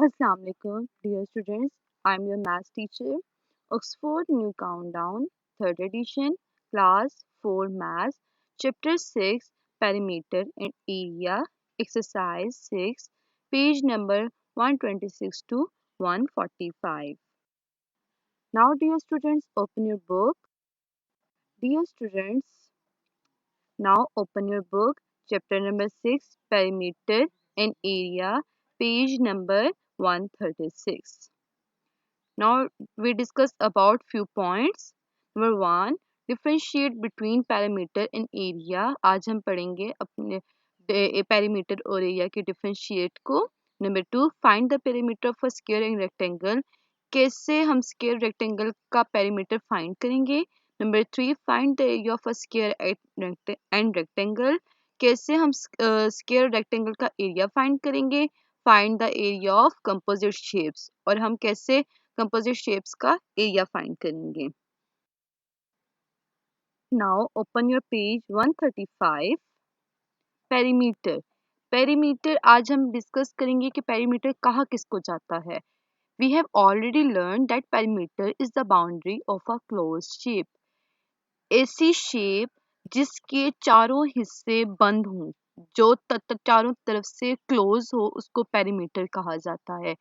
Assalamu alaikum, dear students. I'm your math teacher. Oxford New Countdown, 3rd edition, class 4 math, chapter 6, perimeter and area, exercise 6, page number 126 to 145. Now, dear students, open your book. Dear students, now open your book, chapter number 6, perimeter and area, page number 136. Now we discuss about few points. Number 1, differentiate between perimeter and area. आज हम पढ़ेंगे अपने perimeter और area के differentiate को. Number 2, find the perimeter of a square and rectangle. कैसे हम square rectangle का perimeter find करेंगे. Number 3, find the area of a square and rectangle. कैसे हम square rectangle का area find करेंगे. Find the area of composite shapes. और हम कैसे कंपोजिट शेप्स का एरिया फाइंड करेंगे. Now open your page 135. Perimeter. Perimeter आज हम डिस्कस करेंगे कि पेरीमीटर कहाँ किसको जाता है. We have already learn that perimeter is the boundary of a closed shape. ऐसी शेप जिसके चारों हिस्से बंद हों, जो चारों तरफ से क्लोज हो, उसको पेरीमीटर कहा जाता है.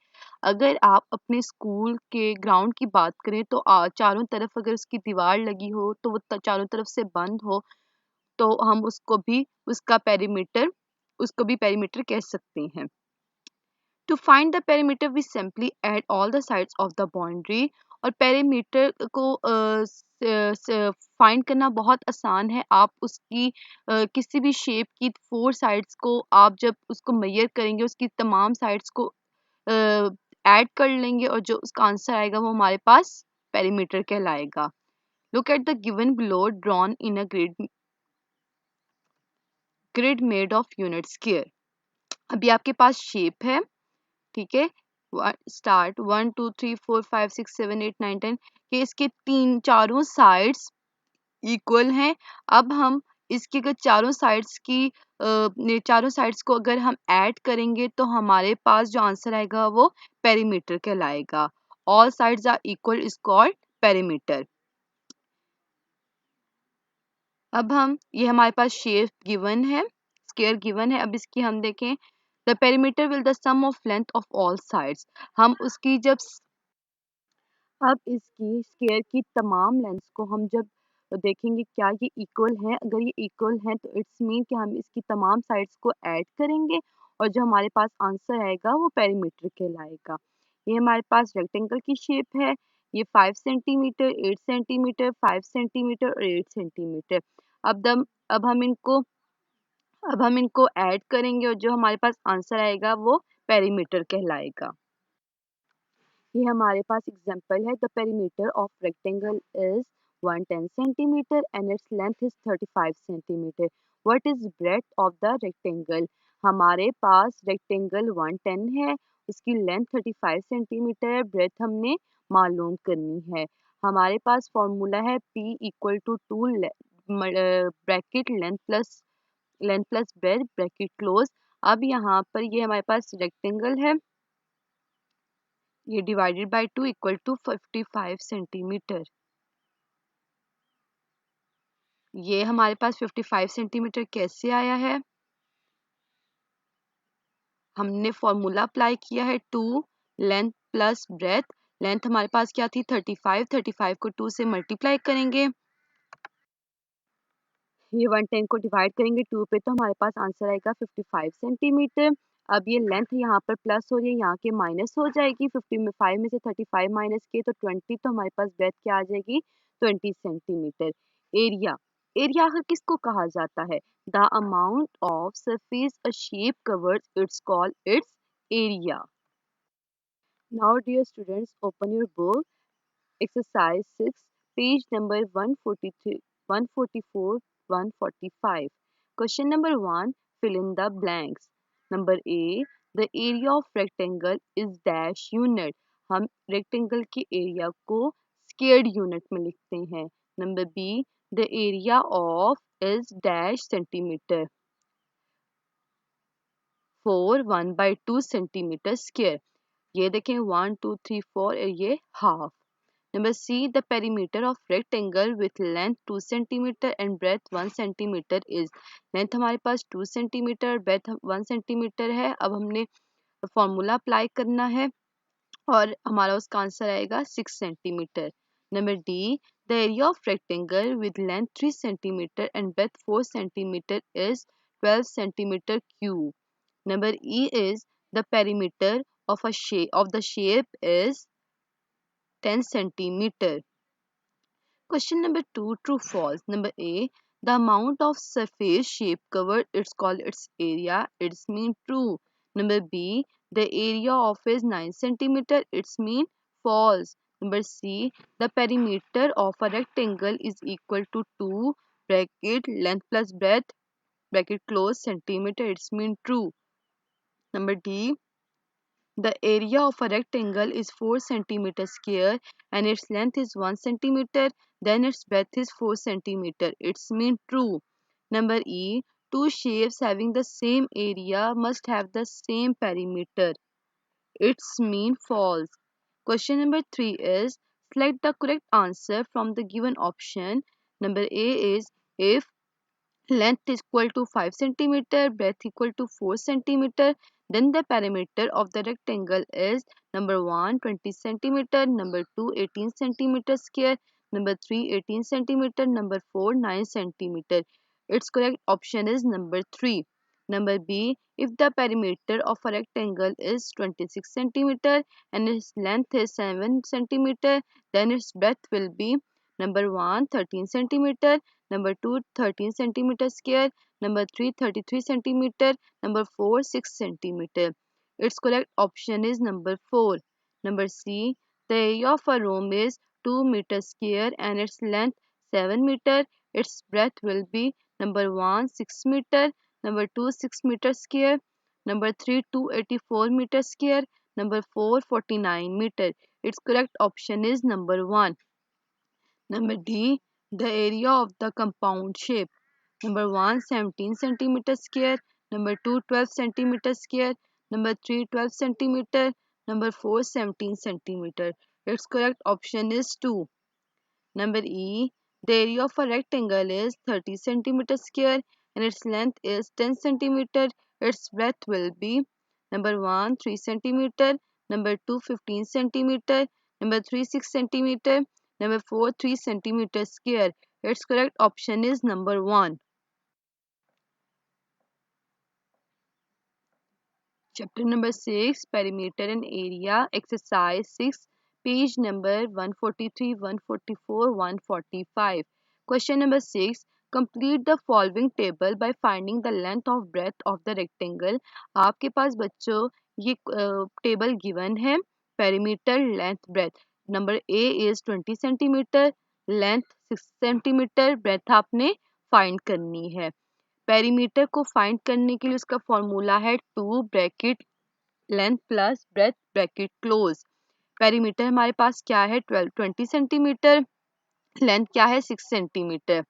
अगर आप अपने स्कूल के ग्राउंड की बात करें तो चारों तरफ अगर उसकी दीवार लगी हो तो वो चारों तरफ से बंद हो तो हम उसको भी पेरीमीटर कह सकते हैं. To find the perimeter we simply add all the sides of the boundary. और पेरीमीटर को फाइंड करना बहुत आसान है. आप उसकी किसी भी शेप की 4 साइड्स को आप जब उसको मेजर करेंगे उसकी तमाम साइड्स को ऐड कर लेंगे और जो उसका आंसर आएगा वो हमारे पास पेरीमीटर कहलाएगा. Look at the given below drawn in a grid made of unit square. अभी आपके पास शेप है, ठीक है. स्टार्ट 1 2 3 4 5 6 7 8 9 10 कि इसके चारों साइड्स इक्वल हैं. अब हम इसकी अगर चारों साइड्स को अगर हम ऐड करेंगे तो हमारे पास जो आंसर आएगा वो पेरीमीटर कहलाएगा. All sides are equal is called perimeter. अब ये हमारे पास शेप गिवन है, स्क्वायर गिवन है. अब इसकी हम देखें. The perimeter will the sum of length of all sides. हम उसकी अब इसकी स्क्वायर की तमाम लेंथ्स को हम जब देखेंगे क्या ये इक्वल है. अगर ये इक्वल है तो इट्स मीन कि हम इसकी तमाम साइड्स को ऐड करेंगे और जो हमारे पास आंसर आएगा वो पेरीमीटर कहलाएगा. ये हमारे पास रेक्टेंगल की शेप है. ये 5 सेंटीमीटर, 8 सेंटीमीटर, 5 सेंटीमीटर और 8 सेंटीमीटर. अब दम अब हम इनको ऐड करेंगे और जो हमारे पास आंसर आएगा वो पेरीमीटर कहलाएगा. ये हमारे पास एग्जांपल है. The perimeter of rectangle is 110 centimetre and its length is 35 centimetre. What is breadth of the rectangle. हमारे पास रेक्टेंगल 110 है, उसकी लेंथ 35 सेंटीमीटर है. ब्रेड्थ हमने मालूम करनी है. हमारे पास फॉर्मूला है P equal to 2 bracket length plus breadth bracket close. अब यहाँ पर ये हमारे पास रेक्टेंगल है, ये divided by 2 equal to 55 centimetre. ये हमारे पास 55 सेंटीमीटर कैसे आया है. हमने फॉर्मूला अप्लाई किया है 2 लेंथ प्लस ब्रेथ. लेंथ हमारे पास क्या थी 35 को 2 से मल्टीप्लाई करेंगे. ये 110 को डिवाइड करेंगे 2 पे तो हमारे पास आंसर आएगा 55 सेंटीमीटर. अब ये लेंथ यहाँ पर प्लस हो रही है, यहाँ के माइनस हो जाएगी. 55 में से 35 माइनस किए तो 20, तो हमारे पास ब्रेथ क्या आ जाएगी 20 सेंटीमीटर. एरिया. एरिया आखिर किसको कहा जाता है. The amount of surface a shape covers it's called it's area. Now dear students open your book. Exercise 6, page number 143, 144, 145. Question number 1, fill in the blanks. Number A, the area of rectangle is dash unit. हम rectangle के area को squared unit में लिखते हैं. Number B, the area of is dash centimeter. 4 1/2 centimeter square. ये देखें 1 2 3 4 ये half. Number C the perimeter of rectangle with length 2 centimetre and breadth 1 centimetre is. Length हमारे पास 2 सेंटीमीटर, ब्रेथ 1 सेंटीमीटर है। अब हमने फॉर्मूला अप्लाई करना है और हमारा उसका आंसर आएगा 6 centimetre. Number D the area of rectangle with length 3 centimetre and breadth 4 centimetre is 12 centimetre cube. Number E is the perimeter of the shape is 10 centimeter. Question number 2, true false. Number A, the amount of surface shape covered it's called its area. It's mean true. Number B, the area of is 9 centimeter. It's mean false. Number C, the perimeter of a rectangle is equal to 2 bracket length plus breadth bracket close centimeter. It's mean true. Number D, the area of a rectangle is 4 centimeter square and its length is 1 centimeter, then its breadth is 4 centimeter. It's mean true. Number E, two shapes having the same area must have the same perimeter. It's mean false. Question number 3 is select the correct answer from the given option. Number A is if length is equal to 5 centimeter, breadth equal to 4 centimeter, then the perimeter of the rectangle is number 1 20 centimeter, number 2 18 centimeter square, number 3 18 centimeter, number 4 9 centimeter. Its correct option is number 3. Number B, if the perimeter of a rectangle is 26 centimeter and its length is 7 centimeter, then its breadth will be number 1 13 centimeter, number 2 13 centimeter square, number 3 33 centimeter, number 4 6 centimeter. Its correct option is number 4. Number C, the area of a room is 2 meter square and its length 7 meter. Its breadth will be number 1 6 meter, number 2 6 meter square, number 3 284 meter square, number 4 49 meter. Its correct option is number 1. Number D, the area of the compound shape. Number 1 17 centimeter square, number 2 12 centimeter square, number 3 12 centimeter, number 4 17 centimeter. Its correct option is 2. Number E, the area of a rectangle is 30 centimeter square and its length is 10 centimeter. Its breadth will be number 1 3 centimeter, number 2 15 centimeter, number 3 6 centimeter, number 4 3 centimeter square. Its correct option is number 1. Chapter number 6, Perimeter and Area, Exercise 6, page number 143, 144, 145. Question number 6, complete the following table by finding the length of breadth of the rectangle. आपके पास बच्चों ये table given है, perimeter, length, breadth. Number A is 20 centimeter, length 6 centimeter, breadth आपने find करनी है. Perimeter को find करने के लिए उसका फॉर्मूला है 2 bracket length plus breadth bracket close. Perimeter हमारे पास क्या है 20 सेंटीमीटर, लेंथ क्या है 6 सेंटीमीटर।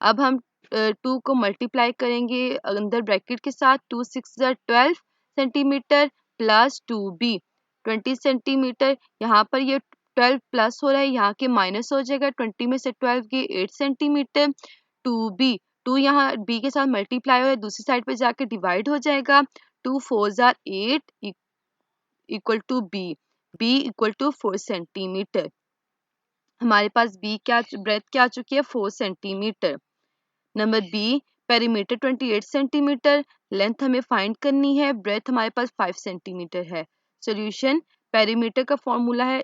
अब हम 2 को मल्टीप्लाई करेंगे अंदर ब्रैकेट के साथ, 2 6 12 सेंटीमीटर प्लस 2b 20 सेंटीमीटर। यहाँ पर ये 12 प्लस हो रहा है, यहाँ के माइनस हो जाएगा, 20 में से 12 गए 8 सेंटीमीटर। 2b 2 यहाँ b के साथ मल्टीप्लाई हो रहा है, दूसरी साइड पे जाके डिवाइड हो जाएगा। 2 4 8 equal to b equal to 4 centimetre. हमारे पास b क्या ब्रेथ क्या आ चुकी है 4 centimetre. Number B perimeter 28 centimetre, length हमें फाइंड करनी है, ब्रेथ हमारे पास 5 सेंटीमीटर है। सॉल्यूशन, पेरीमीटर का फॉर्मूला है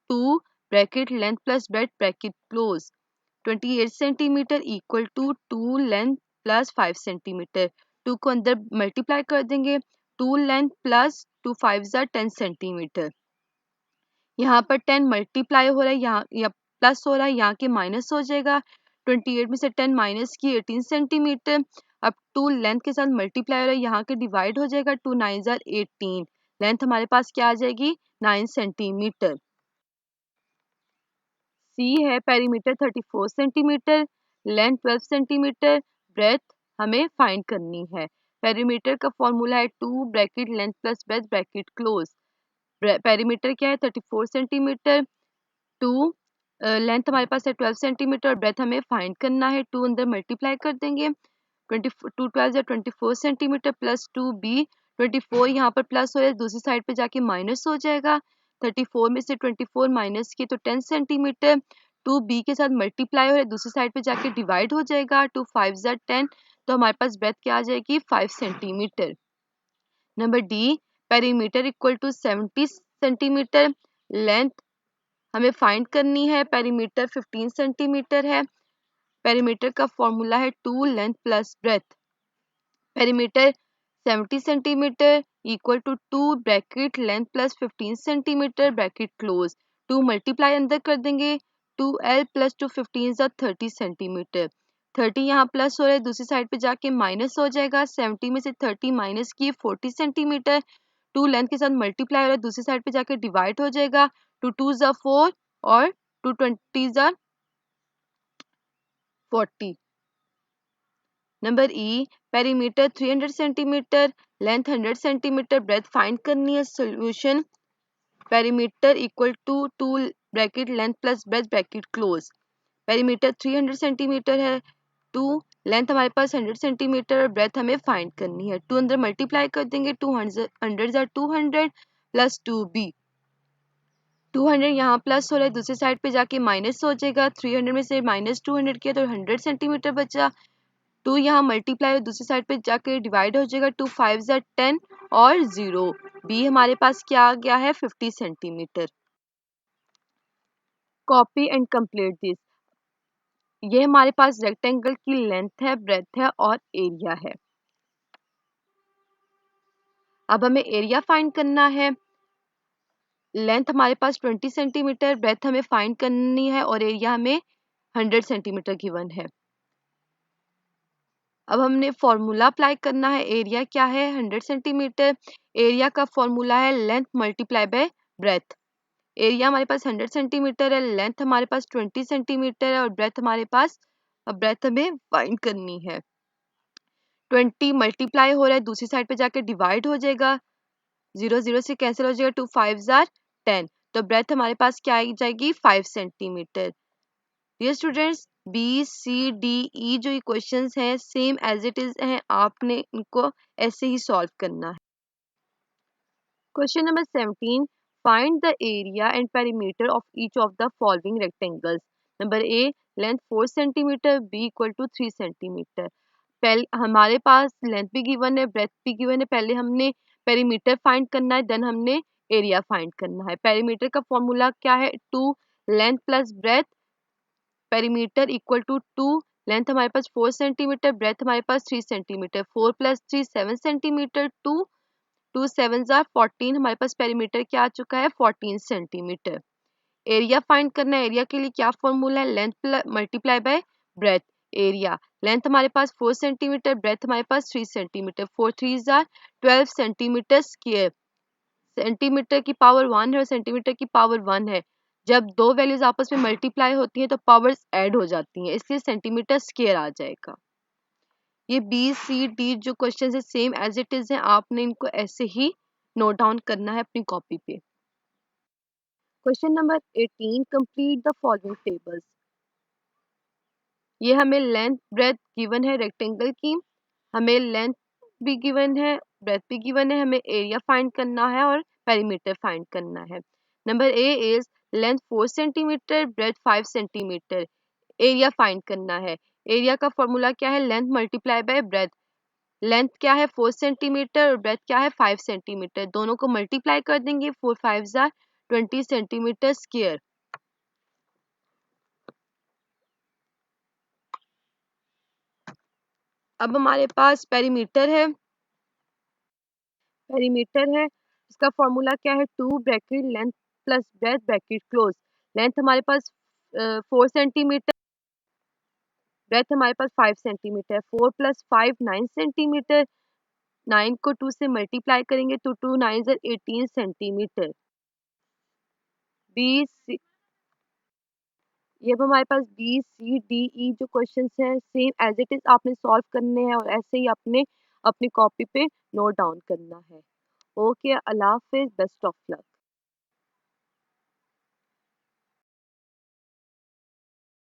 2 bracket length plus breadth bracket close. 28 centimetre equal to 2 length plus 5 centimetre. 2 को अंदर मल्टीप्लाई कर देंगे, 2 लेंथ प्लस 2 5 10 सेंटीमीटर। यहाँ पर 10 मल्टीप्लाई हो रहा है, यहाँ प्लस हो रहा है, यहाँ के माइनस हो जाएगा। 28 में से 10 माइनस की 18 सेंटीमीटर। अब 2 लेंथ के साथ मल्टीप्लाई हो रहा है, यहाँ के डिवाइड हो जाएगा, 2 9 18। लेंथ हमारे पास क्या आ जाएगी 9 सेंटीमीटर। सी है perimeter 34 centimetre, length 12 centimetre, breadth हमें फाइंड करनी है। पेरीमीटर का फॉर्मूला है 2 bracket length plus breadth bracket close. Perimeter क्या है 34 सेंटीमीटर। 2 लेंथ हमारे पास है 12 सेंटीमीटर और ब्रेथ हमें फाइंड करना है। 2 अंदर मल्टीप्लाई कर देंगे। 2 12 या 24 सेंटीमीटर प्लस 2b। 24 यहाँ पर प्लस हो रहा है, दूसरी साइड पे जाके माइनस हो जाएगा। 34 में से 24 माइनस किए तो 10 सेंटीमीटर। 2b के साथ मल्टीप्लाई हो रहा है, दूसरी साइड पे जाके डिवाइड हो जाएगा। 2 5 10, तो हमारे पास ब्रेथ क्या आ जाएगी 5 centimetre. Number D, perimeter equal to 70 centimetre. Length हमें फाइंड करनी है, पेरीमीटर 15 सेंटीमीटर है। पेरीमीटर का फॉर्मूला है 2 length plus breadth. Perimeter 70 centimetre equal to 2 bracket length plus 15 centimetre bracket close. 2 multiply अंदर कर देंगे। 2l plus 2 15 30 centimetre. 30 यहाँ प्लस हो रहा है, दूसरी साइड पे जाके माइनस हो जाएगा। 70 में से 30 माइनस किए 40 सेंटीमीटर। 2 लेंथ के साथ मल्टीप्लाई हो रहा है, दूसरी साइड पे जाके डिवाइड हो जाएगा। 2 2 4 और 2 20 40। Number E, perimeter 300 centimetre, length 100 centimetre, breadth find करनी है। Solution, perimeter equal to 2 bracket length plus breadth bracket close. Perimeter 300 centimetre है। 2 लेंथ हमारे पास 100 सेंटीमीटर और ब्रेथ हमें फाइंड करनी है। 2 अंदर मल्टीप्लाई कर देंगे। 200 200 प्लस 2b। 200 यहाँ प्लस हो रहा है, दूसरी साइड पे जाके माइनस हो जाएगा। 300 में से माइनस 200 किया तो 100 सेंटीमीटर बचा। 2 यहाँ मल्टीप्लाई दूसरी साइड पे जाके डिवाइड हो जाएगा। 2 5 10 और 0। बी हमारे पास क्या आ गया है 50 centimetre. Copy and complete this. ये हमारे पास रेक्टेंगल की लेंथ है, ब्रेथ है और एरिया है। अब हमें एरिया फाइंड करना है। लेंथ हमारे पास 20 सेंटीमीटर, ब्रेथ हमें फाइंड करनी है और एरिया हमें 100 सेंटीमीटर गिवन है। अब हमने फॉर्मूला अप्लाई करना है। एरिया क्या है 100 सेंटीमीटर। एरिया का फॉर्मूला है length multiply by breath. Area हमारे पास 100 सेंटीमीटर है, लेंथ हमारे पास 20 सेंटीमीटर है और ब्रेथ हमारे पास, अब ब्रेथ हमें फाइंड करनी है। 20 मल्टीप्लाई हो रहा है, दूसरी साइड पे जाके डिवाइड हो जाएगा। 0 0 से कैंसिल हो जाएगा। 2 5 10, तो ब्रेथ हमारे पास क्या आ जाएगी 5 centimetre. Dear students, B C D E जो क्वेश्चंस हैं सेम एज इट इज हैं, आपने इनको ऐसे ही सॉल्व करना है। Question number 17, find the area and perimeter of each of the following rectangles. Number A, length 4 centimetre, B equal to 3 centimetre. पहले हमारे पास लेंथ भी गिवन है, ब्रेथ भी गिवन है। पहले हमने पेरीमीटर फाइंड करना है, देन हमने एरिया फाइंड करना है। पेरीमीटर का फॉर्मूला क्या है 2 length plus breadth. Perimeter equal to 2 length हमारे पास 4 सेंटीमीटर, ब्रेथ हमारे पास 3 सेंटीमीटर। 4 plus 3 7 centimetre. 2 2 7 14, हमारे पास पेरीमीटर क्या आ चुका है 14 सेंटीमीटर। एरिया फाइंड करना है। एरिया के लिए क्या फॉर्मूला है length multiply by breath. Area, length हमारे पास 4 सेंटीमीटर, ब्रेथ हमारे पास 3 सेंटीमीटर। 4 3 12 centimetre square. सेंटीमीटर की पावर 1 है और सेंटीमीटर की पावर 1 है। जब दो वैल्यूज आपस में मल्टीप्लाई होती हैं तो पावर्स ऐड हो जाती हैं, इसलिए सेंटीमीटर स्क्वायर आ जाएगा। ये बी सी डी जो क्वेश्चन है सेम एज इट इज है, आपने इनको ऐसे ही नोट डाउन करना है अपनी कॉपी पे। Question number 18, complete the following tables. ये हमें लेंथ ब्रेथ गिवन है रेक्टेंगल की, हमें लेंथ भी गिवन है, ब्रेथ भी गिवन है, हमें एरिया फाइंड करना है और पेरीमीटर फाइंड करना है। Number A is length 4 centimetre, breadth 5 centimetre. Area find करना है। एरिया का फॉर्मूला क्या है length multiply by breadth. Length क्या है 4 सेंटीमीटर और ब्रेथ क्या है 5 सेंटीमीटर। दोनों को मल्टीप्लाई कर देंगे। 4 5 20 सेंटीमीटर स्क्वायर। अब हमारे पास पेरीमीटर है, इसका फॉर्मूला क्या है 2 bracket length plus breadth bracket close. Length हमारे पास 4 सेंटीमीटर, ब्रेथ हमारे पास 5 सेंटीमीटर। 4 plus 5 9 centimetre. 9 को 2 से मल्टीप्लाई करेंगे तो 2 9 18 सेंटीमीटर। बी सी, ये अब हमारे पास बी सी डी ई जो क्वेश्चंस हैं सेम एज इट इज आपने सॉल्व करने हैं और ऐसे ही आपने अपनी कॉपी पे नोट डाउन करना है। Okay, Allah Hafiz, best of luck.